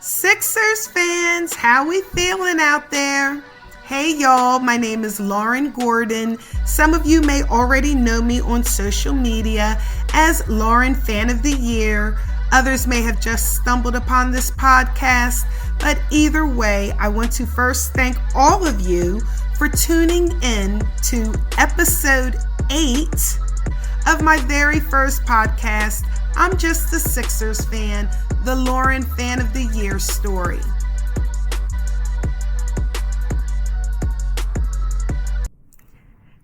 Sixers fans, how we feeling out there? Hey y'all, my name is Lauren Gordon. Some of you may already know me on social media as Lauren Fan of the Year. Others may have just stumbled upon this podcast, but either way, I want to first thank all of you for tuning in to episode 8 of my very first podcast, I'm Just a Sixers Fan, the Lauren Fan of the Year story.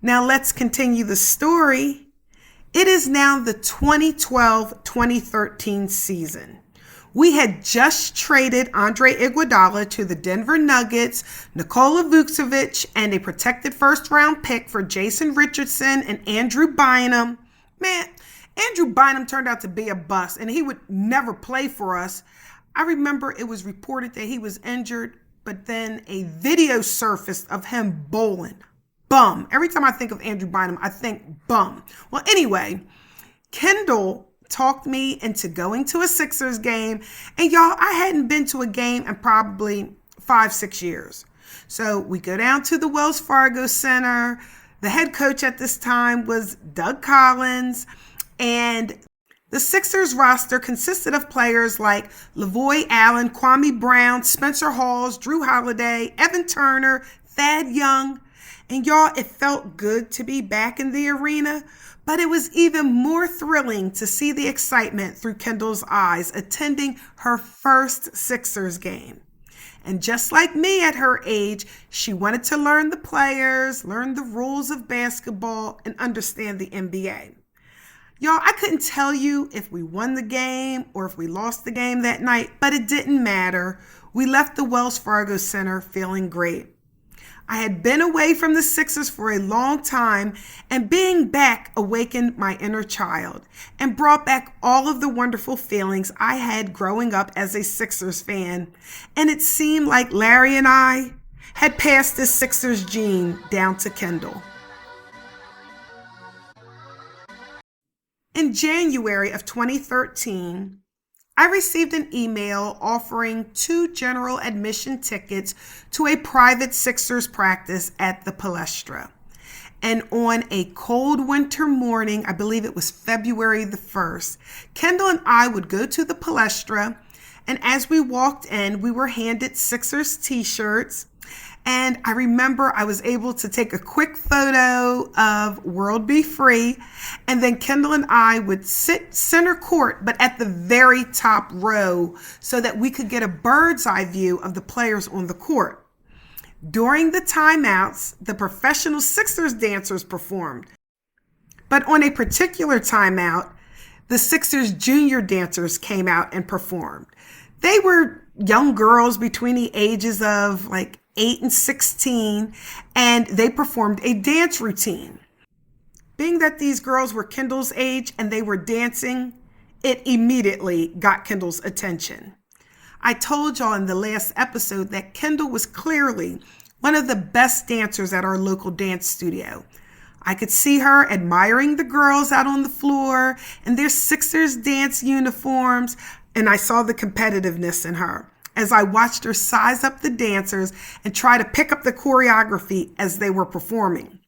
Now let's continue the story. It is now the 2012-2013 season. We had just traded Andre Iguodala to the Denver Nuggets, Nikola Vucevic, and a protected first-round pick for Jason Richardson and Andrew Bynum. Man, Andrew Bynum turned out to be a bust, and he would never play for us. I remember it was reported that he was injured, but then a video surfaced of him bowling. Bum. Every time I think of Andrew Bynum, I think bum. Well, anyway, Kendall talked me into going to a Sixers game, and y'all, I hadn't been to a game in probably 5-6 years. So we go down to the Wells Fargo Center. The head coach at this time was Doug Collins. And the Sixers roster consisted of players like Lavoy Allen, Kwame Brown, Spencer Hawes, Drew Holiday, Evan Turner, Thad Young. And y'all, it felt good to be back in the arena, but it was even more thrilling to see the excitement through Kendall's eyes attending her first Sixers game. And just like me at her age, she wanted to learn the players, learn the rules of basketball, and understand the NBA. Y'all, I couldn't tell you if we won the game or if we lost the game that night, but it didn't matter. We left the Wells Fargo Center feeling great. I had been away from the Sixers for a long time, and being back awakened my inner child and brought back all of the wonderful feelings I had growing up as a Sixers fan. And it seemed like Larry and I had passed this Sixers gene down to Kendall. In January of 2013, I received an email offering 2 general admission tickets to a private Sixers practice at the Palestra. And on a cold winter morning, I believe it was February the 1st, Kendall and I would go to the Palestra, and as we walked in, we were handed Sixers t-shirts. And I remember I was able to take a quick photo of World Be Free, and then Kendall and I would sit center court, but at the very top row so that we could get a bird's eye view of the players on the court. During the timeouts, the professional Sixers dancers performed. But on a particular timeout, the Sixers junior dancers came out and performed. They were young girls between the ages of 8 and 16, and they performed a dance routine. Being that these girls were Kendall's age and they were dancing, it immediately got Kendall's attention. I told y'all in the last episode that Kendall was clearly one of the best dancers at our local dance studio. I could see her admiring the girls out on the floor in their Sixers dance uniforms, and I saw the competitiveness in her as I watched her size up the dancers and try to pick up the choreography as they were performing.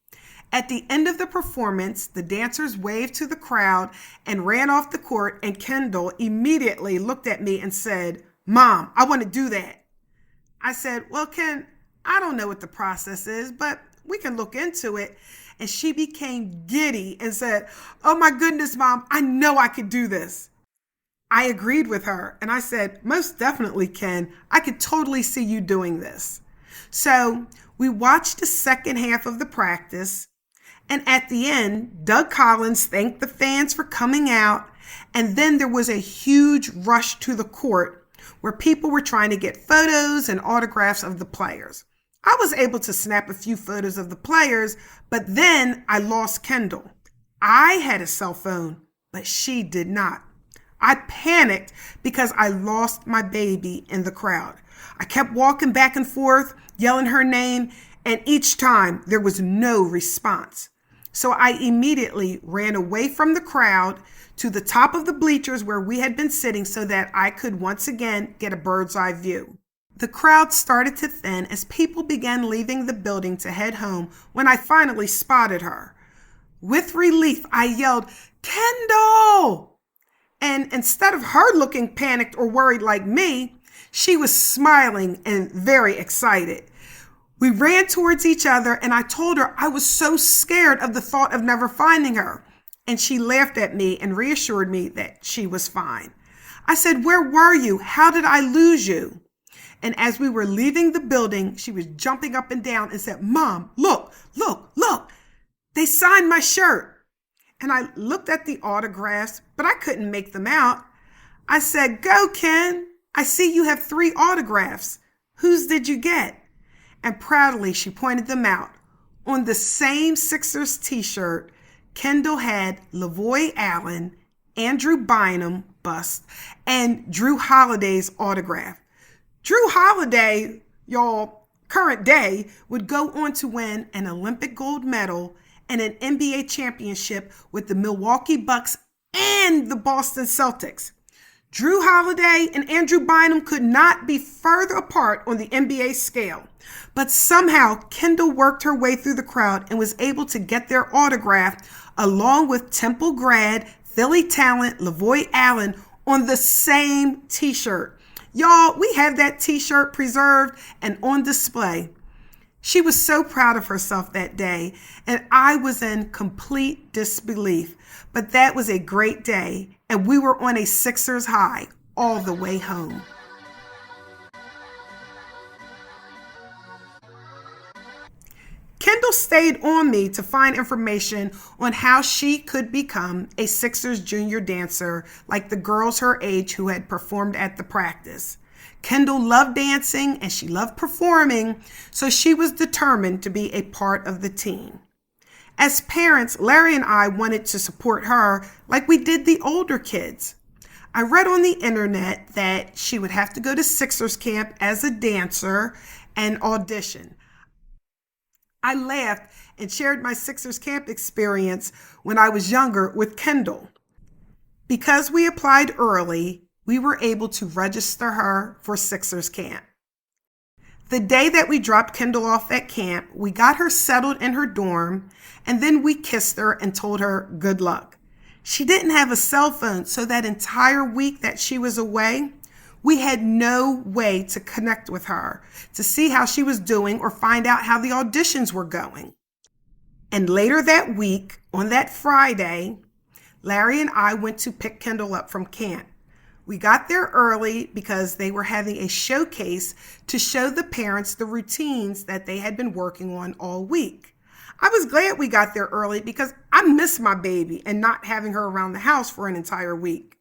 At the end of the performance, the dancers waved to the crowd and ran off the court, and Kendall immediately looked at me and said, "Mom, I want to do that." I said, "Well, Ken, I don't know what the process is, but we can look into it." And she became giddy and said, "Oh my goodness, Mom, I know I could do this." I agreed with her, and I said, "Most definitely, Ken. I could totally see you doing this." So we watched the second half of the practice, and at the end, Doug Collins thanked the fans for coming out, and then there was a huge rush to the court where people were trying to get photos and autographs of the players. I was able to snap a few photos of the players, but then I lost Kendall. I had a cell phone, but she did not. I panicked because I lost my baby in the crowd. I kept walking back and forth, yelling her name, and each time there was no response. So I immediately ran away from the crowd to the top of the bleachers where we had been sitting so that I could once again get a bird's eye view. The crowd started to thin as people began leaving the building to head home when I finally spotted her. With relief, I yelled, "Kendall!" And instead of her looking panicked or worried like me, she was smiling and very excited. We ran towards each other and I told her I was so scared of the thought of never finding her. And she laughed at me and reassured me that she was fine. I said, "Where were you? How did I lose you?" And as we were leaving the building, she was jumping up and down and said, "Mom, look, look, look. They signed my shirt." And I looked at the autographs, but I couldn't make them out. I said, "Go, Ken. I see you have 3 autographs. Whose did you get?" And proudly she pointed them out. On the same Sixers t-shirt, Kendall had LaVoy Allen, Andrew Bynum bust, and Drew Holiday's autograph. Drew Holiday, y'all, current day, would go on to win an Olympic gold medal and an NBA championship with the Milwaukee Bucks and the Boston Celtics. Drew Holiday and Andrew Bynum could not be further apart on the NBA scale. But somehow, Kendall worked her way through the crowd and was able to get their autograph along with Temple grad, Philly talent, LaVoy Allen on the same t-shirt. Y'all, we have that t-shirt preserved and on display. She was so proud of herself that day, and I was in complete disbelief. But that was a great day, and we were on a Sixers high all the way home. Kendall stayed on me to find information on how she could become a Sixers junior dancer like the girls her age who had performed at the practice. Kendall loved dancing and she loved performing, so she was determined to be a part of the team. As parents, Larry and I wanted to support her like we did the older kids. I read on the internet that she would have to go to Sixers camp as a dancer and audition. I laughed and shared my Sixers camp experience when I was younger with Kendall. Because we applied early, we were able to register her for Sixers camp. The day that we dropped Kendall off at camp, we got her settled in her dorm, and then we kissed her and told her good luck. She didn't have a cell phone, so that entire week that she was away, we had no way to connect with her, to see how she was doing or find out how the auditions were going. And later that week, on that Friday, Larry and I went to pick Kendall up from camp. We got there early because they were having a showcase to show the parents the routines that they had been working on all week. I was glad we got there early because I missed my baby and not having her around the house for an entire week.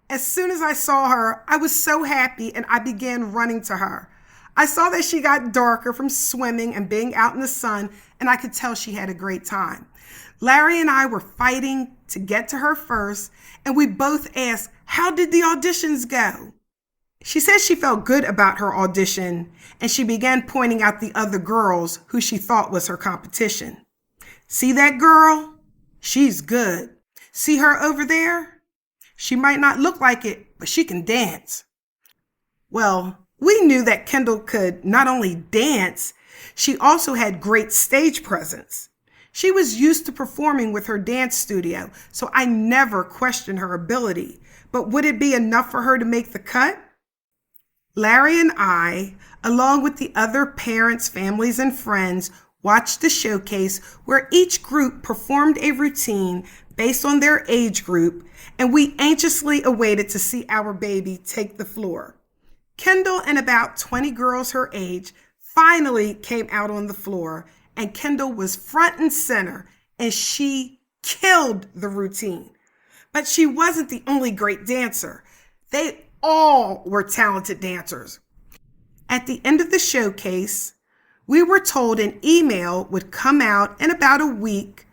As soon as I saw her, I was so happy and I began running to her. I saw that she got darker from swimming and being out in the sun, and I could tell she had a great time. Larry and I were fighting to get to her first, and we both asked, "How did the auditions go?" She said she felt good about her audition, and she began pointing out the other girls who she thought was her competition. "See that girl? She's good. See her over there? She might not look like it, but she can dance." Well, we knew that Kendall could not only dance, she also had great stage presence. She was used to performing with her dance studio, so I never questioned her ability. But would it be enough for her to make the cut? Larry and I, along with the other parents, families, and friends, watched the showcase where each group performed a routine based on their age group, and we anxiously awaited to see our baby take the floor. Kendall and about 20 girls her age finally came out on the floor, and Kendall was front and center, and she killed the routine. But she wasn't the only great dancer. They all were talented dancers. At the end of the showcase, we were told an email would come out in about a week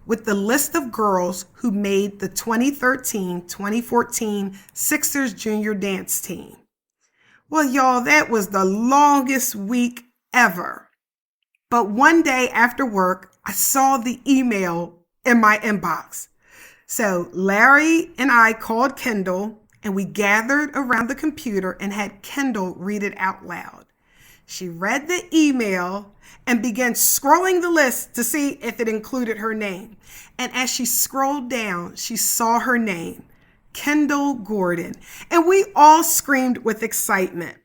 with the list of girls who made the 2013-2014 Sixers Junior Dance Team. Well, y'all, that was the longest week ever. But one day after work, I saw the email in my inbox. So Larry and I called Kendall and we gathered around the computer and had Kendall read it out loud. She read the email and began scrolling the list to see if it included her name. And as she scrolled down, she saw her name, Kendall Gordon, and we all screamed with excitement.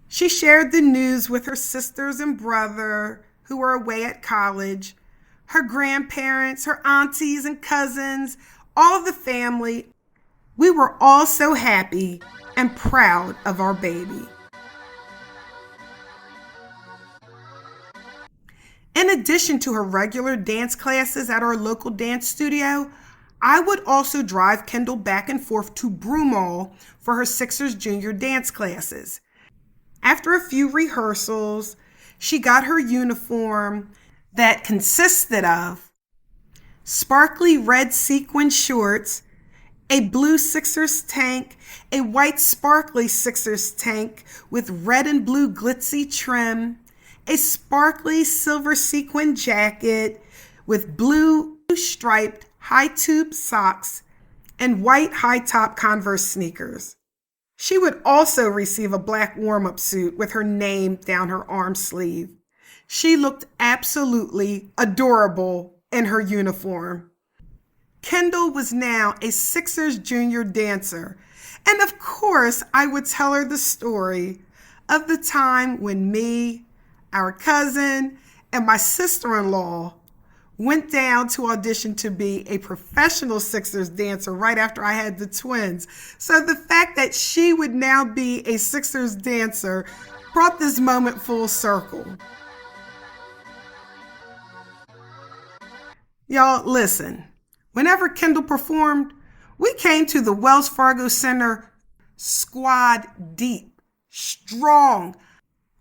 She shared the news with her sisters and brother who were away at college, her grandparents, her aunties and cousins, all of the family. We were all so happy and proud of our baby. In addition to her regular dance classes at our local dance studio, I would also drive Kendall back and forth to Broomall for her Sixers junior dance classes. After a few rehearsals, she got her uniform that consisted of sparkly red sequin shorts, a blue Sixers tank, a white sparkly Sixers tank with red and blue glitzy trim, a sparkly silver sequin jacket with blue striped high tube socks, and white high top Converse sneakers. She would also receive a black warm-up suit with her name down her arm sleeve. She looked absolutely adorable in her uniform. Kendall was now a Sixers junior dancer, and of course I would tell her the story of the time when me, our cousin, and my sister-in-law went down to audition to be a professional Sixers dancer right after I had the twins. So the fact that she would now be a Sixers dancer brought this moment full circle. Y'all, listen. Whenever Kendall performed, we came to the Wells Fargo Center squad deep, strong.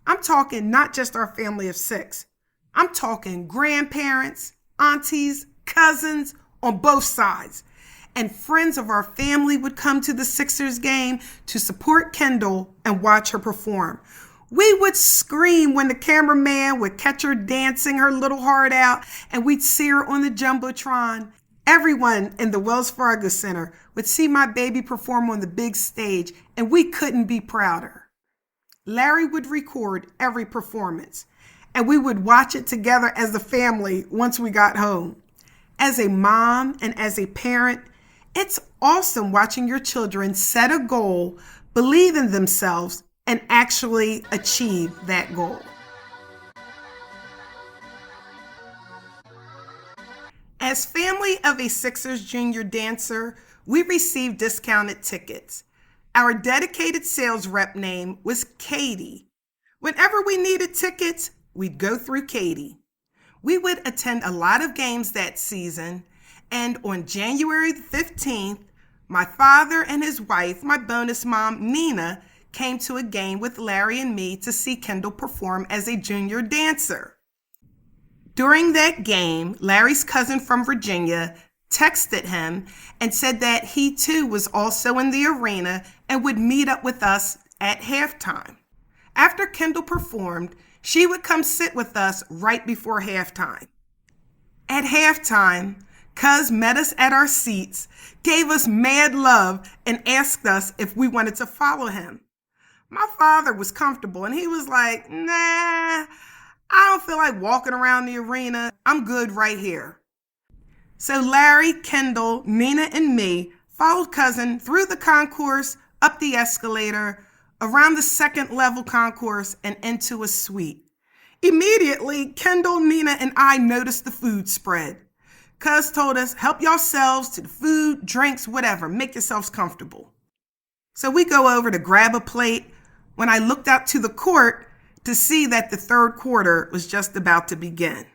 I'm talking not just our family of 6. I'm talking grandparents, aunties, cousins on both sides. And friends of our family would come to the Sixers game to support Kendall and watch her perform. We would scream when the cameraman would catch her dancing her little heart out, and we'd see her on the Jumbotron. Everyone in the Wells Fargo Center would see my baby perform on the big stage, and we couldn't be prouder. Larry would record every performance, and we would watch it together as a family once we got home. As a mom and as a parent, it's awesome watching your children set a goal, believe in themselves, and actually achieve that goal. As family of a Sixers junior dancer, we received discounted tickets. Our dedicated sales rep name was Katie. Whenever we needed tickets, we'd go through Katie. We would attend a lot of games that season, and on January 15th, my father and his wife, my bonus mom, Nina, came to a game with Larry and me to see Kendall perform as a junior dancer. During that game, Larry's cousin from Virginia texted him and said that he too was also in the arena and would meet up with us at halftime. After Kendall performed, she would come sit with us right before halftime. At halftime, Cuz met us at our seats, gave us mad love, and asked us if we wanted to follow him. My father was comfortable and he was like, nah, I don't feel like walking around the arena. I'm good right here. So Larry, Kendall, Nina, and me followed cousin through the concourse, up the escalator, around the second level concourse, and into a suite. Immediately, Kendall, Nina, and I noticed the food spread. Cuz told us, help yourselves to the food, drinks, whatever. Make yourselves comfortable. So we go over to grab a plate when I looked out to the court to see that the third quarter was just about to begin.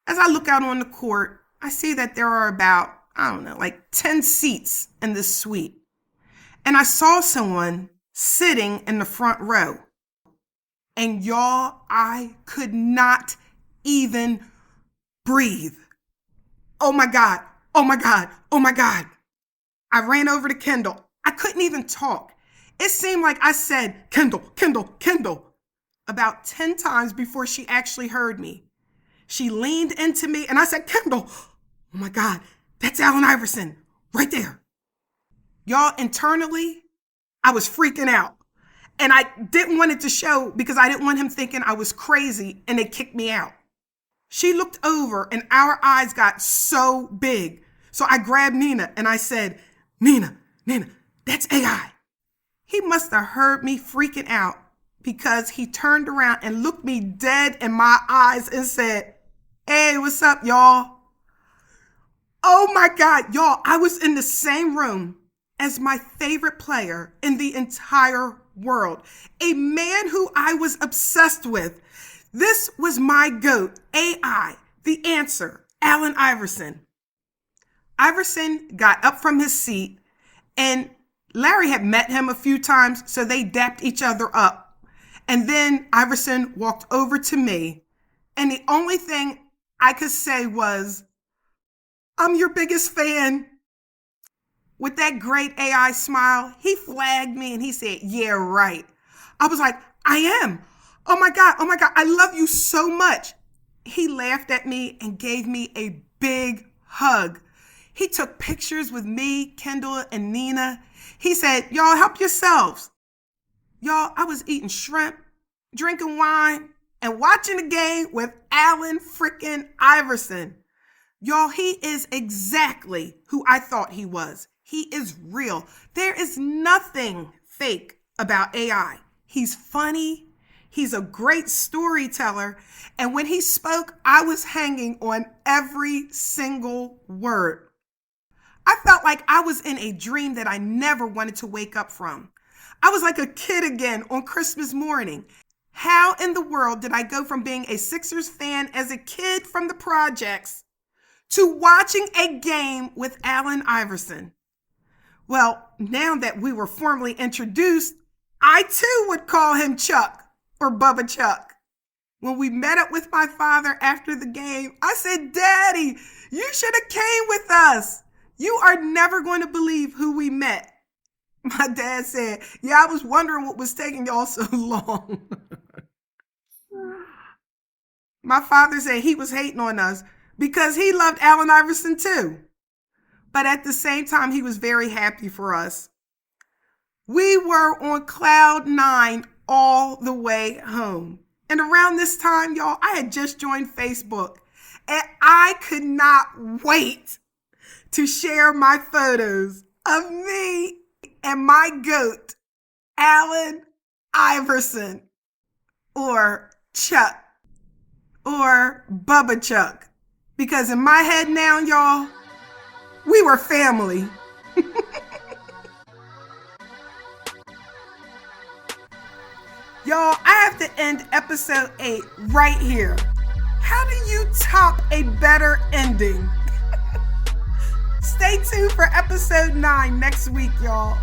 As I look out on the court, I see that there are about, 10 seats in this suite. And I saw someone sitting in the front row. And y'all, I could not even breathe. Oh my God, oh my God, oh my God. I ran over to Kendall. I couldn't even talk. It seemed like I said, Kendall, Kendall, Kendall. about 10 times before she actually heard me. She leaned into me and I said, Kendall, oh my God, that's Allen Iverson right there. Y'all, internally, I was freaking out. And I didn't want it to show because I didn't want him thinking I was crazy and they kicked me out. She looked over and our eyes got so big. So I grabbed Nina and I said, Nina, that's AI. He must have heard me freaking out because he turned around and looked me dead in my eyes and said, hey, what's up, y'all? Oh my God, y'all, I was in the same room as my favorite player in the entire world, a man who I was obsessed with. This was my GOAT, AI, the answer, Allen Iverson. Iverson got up from his seat, and Larry had met him a few times, so they dapped each other up. And then Iverson walked over to me, and the only thing I could say was, I'm your biggest fan. With that great AI smile, he flagged me and he said, yeah, right. I was like, I am. Oh my God, I love you so much. He laughed at me and gave me a big hug. He took pictures with me, Kendall, and Nina. He said, y'all help yourselves. Y'all, I was eating shrimp, drinking wine, and watching the game with Allen freaking Iverson. Y'all, he is exactly who I thought he was. He is real. There is nothing fake about AI. He's funny. He's a great storyteller. And when he spoke, I was hanging on every single word. I felt like I was in a dream that I never wanted to wake up from. I was like a kid again on Christmas morning. How in the world did I go from being a Sixers fan as a kid from the projects to watching a game with Allen Iverson? Well, now that we were formally introduced, I too would call him Chuck or Bubba Chuck. When we met up with my father after the game, I said, Daddy, you should have came with us. You are never going to believe who we met. My dad said, yeah, I was wondering what was taking y'all so long. My father said he was hating on us because he loved Allen Iverson too. But at the same time, he was very happy for us. We were on cloud 9 all the way home. And around this time, y'all, I had just joined Facebook. And I could not wait to share my photos of me and my GOAT, Allen Iverson, or Chuck, or Bubba Chuck. Because in my head now, y'all, we were family. Y'all, I have to end episode 8 right here. How do you top a better ending? Stay tuned for episode 9 next week, y'all.